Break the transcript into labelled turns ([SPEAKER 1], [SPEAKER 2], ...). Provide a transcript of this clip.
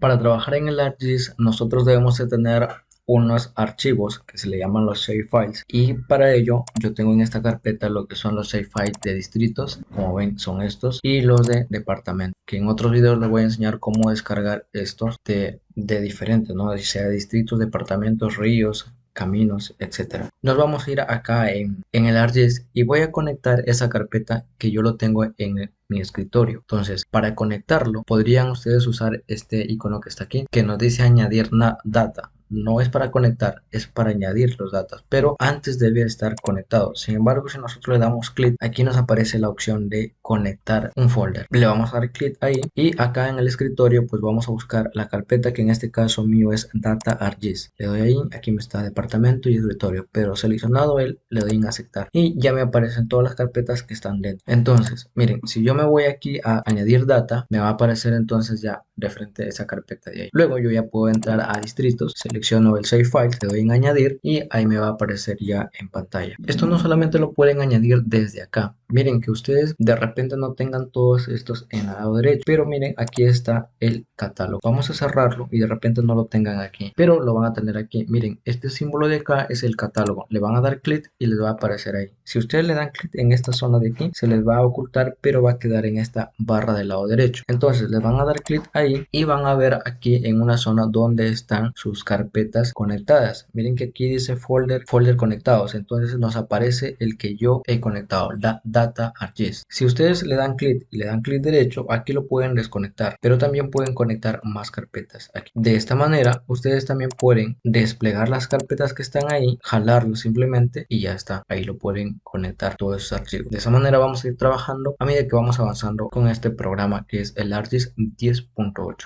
[SPEAKER 1] Para trabajar en el ArcGIS nosotros debemos de tener unos archivos que se le llaman los shapefiles, y para ello yo tengo en esta carpeta lo que son los shapefiles de distritos, como ven son estos, y los de departamento, que en otros videos les voy a enseñar cómo descargar estos de diferentes, ¿no? Sea distritos, departamentos, ríos, caminos, etcétera. Nos vamos a ir acá en el ArcGIS y voy a conectar esa carpeta que yo lo tengo en mi escritorio. Entonces, para conectarlo, podrían ustedes usar este icono que está aquí, que nos dice añadir data. No es para conectar, es para añadir los datos, pero antes debe estar conectado. Sin embargo, si nosotros le damos clic, aquí nos aparece la opción de conectar un folder. Le vamos a dar clic ahí y acá en el escritorio pues vamos a buscar la carpeta que en este caso mío es Data ArcGIS. Le doy ahí, aquí me está departamento y escritorio, pero seleccionado él, le doy en aceptar y ya me aparecen todas las carpetas que están dentro. Entonces, miren, si yo me voy aquí a añadir data, me va a aparecer entonces ya de frente a esa carpeta de ahí. Luego yo ya puedo entrar a distritos, selecciono el save file, le doy en añadir y ahí me va a aparecer ya en pantalla. Esto no solamente lo pueden añadir desde acá. Miren que ustedes de repente no tengan todos estos en el lado derecho, pero miren aquí está el catálogo. Vamos a cerrarlo y de repente no lo tengan aquí, pero lo van a tener aquí. Miren, este símbolo de acá es el catálogo. Le van a dar clic y les va a aparecer ahí. Si ustedes le dan clic en esta zona de aquí, se les va a ocultar, pero va a quedar en esta barra del lado derecho. Entonces les van a dar clic ahí y van a ver aquí en una zona donde están sus carpetas conectadas. Miren que aquí dice folder conectados. Entonces nos aparece el que yo he conectado, la Data ArcGIS. Si ustedes le dan clic y le dan clic derecho, aquí lo pueden desconectar, pero también pueden conectar más carpetas aquí. De esta manera, ustedes también pueden desplegar las carpetas que están ahí, jalarlo simplemente y ya está. Ahí lo pueden conectar todos esos archivos. De esa manera vamos a ir trabajando a medida que vamos avanzando con este programa que es el ArcGIS 10.8.